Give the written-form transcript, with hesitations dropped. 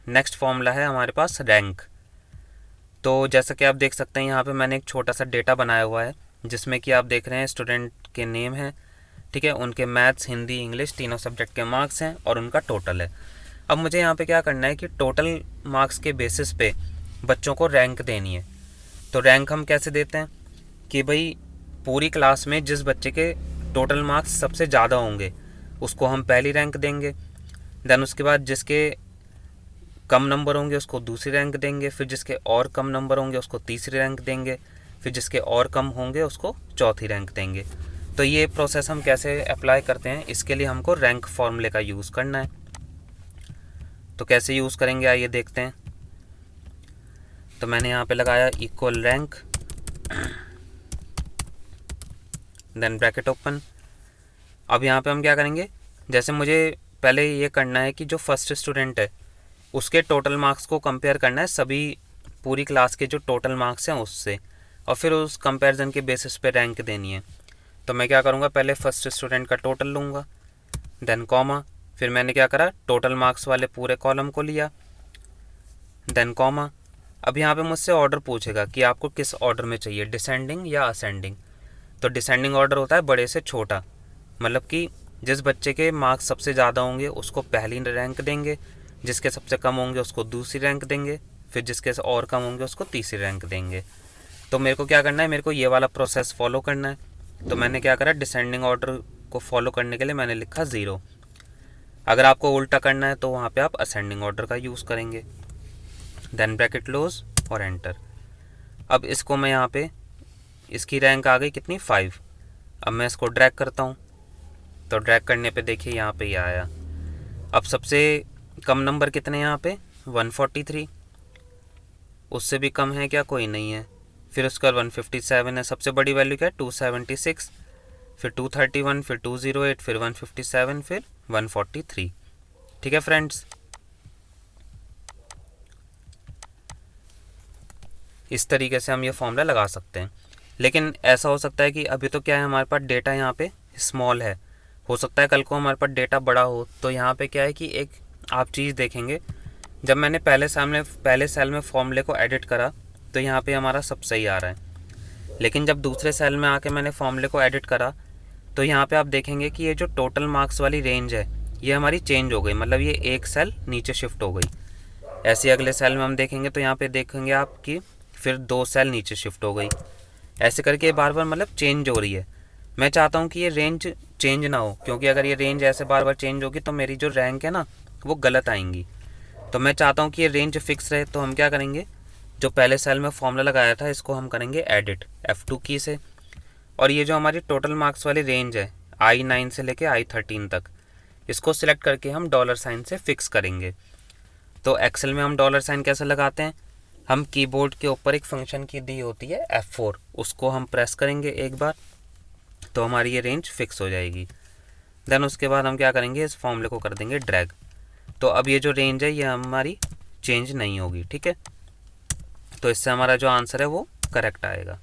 Next formula है हमारे पास rank. तो जैसा कि आप देख सकते हैं यहाँ पे मैंने एक छोटा सा डेटा बनाया हुआ है जिसमें कि आप देख रहे हैं स्टूडेंट के नेम हैं, ठीक है, उनके मैथ्स, हिंदी, इंग्लिश तीनों सब्जेक्ट के मार्क्स हैं और उनका टोटल है। अब मुझे यहाँ पे क्या करना है कि टोटल मार्क्स के बेसिस पे बच्चों को रैंक देनी है। तो रैंक हम कैसे देते हैं कि भाई पूरी क्लास में जिस बच्चे के टोटल मार्क्स सबसे ज़्यादा होंगे उसको हम पहली रैंक देंगे, देन उसके बाद जिसके कम नंबर होंगे उसको दूसरी रैंक देंगे, फिर जिसके और कम नंबर होंगे उसको तीसरी रैंक देंगे, फिर जिसके और कम होंगे उसको चौथी रैंक देंगे। तो ये प्रोसेस हम कैसे अप्लाई करते हैं, इसके लिए हमको रैंक फॉर्मूले का यूज़ करना है। तो कैसे यूज़ करेंगे आइए देखते हैं। तो मैंने यहाँ पे लगाया equal rank, then bracket open. अब यहाँ पे हम क्या करेंगे, जैसे मुझे पहले ये करना है कि जो फर्स्ट स्टूडेंट है उसके टोटल मार्क्स को कंपेयर करना है सभी पूरी क्लास के जो टोटल मार्क्स हैं उससे, और फिर उस कंपैरिजन के बेसिस पे रैंक देनी है। तो मैं क्या करूँगा, पहले फर्स्ट स्टूडेंट का टोटल लूँगा, देन कॉमा, फिर मैंने क्या करा, टोटल मार्क्स वाले पूरे कॉलम को लिया, देन कॉमा। अब यहाँ पे मुझसे ऑर्डर पूछेगा कि आपको किस ऑर्डर में चाहिए, डिसेंडिंग या असेंडिंग। तो डिसेंडिंग ऑर्डर होता है बड़े से छोटा, मतलब कि जिस बच्चे के मार्क्स सबसे ज़्यादा होंगे उसको पहली रैंक देंगे, जिसके सबसे कम होंगे उसको दूसरी रैंक देंगे, फिर जिसके और कम होंगे उसको तीसरी रैंक देंगे। तो मेरे को क्या करना है, मेरे को ये वाला प्रोसेस फॉलो करना है। तो मैंने क्या करा, डिसेंडिंग ऑर्डर को फॉलो करने के लिए मैंने लिखा 0। अगर आपको उल्टा करना है तो वहाँ पे आप असेंडिंग ऑर्डर का यूज़ करेंगे, देन ब्रैकेट क्लोज और एंटर। अब इसको मैं यहाँ पे, इसकी रैंक आ गई कितनी, 5। अब मैं इसको ड्रैग करता हूँ, तो ड्रैग करने पे देखिए यहाँ पे ये आया। अब सबसे कम नंबर कितने यहाँ पे, 143, उससे भी कम है क्या, कोई नहीं है। फिर उसका 157 है, सबसे बड़ी वैल्यू क्या है, 276, फिर 231, फिर 208, फिर 157, फिर 143। ठीक है फ्रेंड्स, इस तरीके से हम ये फॉर्मूला लगा सकते हैं। लेकिन ऐसा हो सकता है कि अभी तो क्या है, हमारे पास डेटा यहाँ पे स्मॉल है, हो सकता है कल को हमारे पास डेटा बड़ा हो। तो यहाँ पे क्या है कि एक आप चीज़ देखेंगे, जब मैंने पहले सेल में फॉर्मूले को एडिट करा तो यहाँ पे हमारा सब सही आ रहा है, लेकिन जब दूसरे सेल में आके मैंने फॉर्मूले को एडिट करा तो यहाँ पे आप देखेंगे कि ये जो टोटल मार्क्स वाली रेंज है ये हमारी चेंज हो गई, मतलब ये एक सेल नीचे शिफ्ट हो गई। ऐसे अगले सेल में हम देखेंगे तो यहाँ पे देखेंगे आप कि फिर 2 सेल नीचे शिफ्ट हो गई। ऐसे करके बार बार मतलब चेंज हो रही है। मैं चाहता हूँ कि ये रेंज चेंज ना हो, क्योंकि अगर ये रेंज ऐसे बार बार चेंज होगी तो मेरी जो रैंक है ना वो गलत आएंगी। तो मैं चाहता हूँ कि ये रेंज फिक्स रहे। तो हम क्या करेंगे, जो पहले सेल में फॉर्मूला लगाया था इसको हम करेंगे एडिट F2 की से, और ये जो हमारी टोटल मार्क्स वाली रेंज है I9 से लेके I13 तक, इसको सिलेक्ट करके हम डॉलर साइन से फिक्स करेंगे। तो एक्सेल में हम डॉलर साइन कैसे लगाते हैं, हम कीबोर्ड के ऊपर एक फंक्शन की दी होती है F4, उसको हम प्रेस करेंगे एक बार तो हमारी ये रेंज फिक्स हो जाएगी। देन उसके बाद हम क्या करेंगे, इस फॉर्मूले को कर देंगे ड्रैग। तो अब ये जो रेंज है ये हमारी चेंज नहीं होगी, ठीक है। तो इससे हमारा जो आंसर है वो करेक्ट आएगा।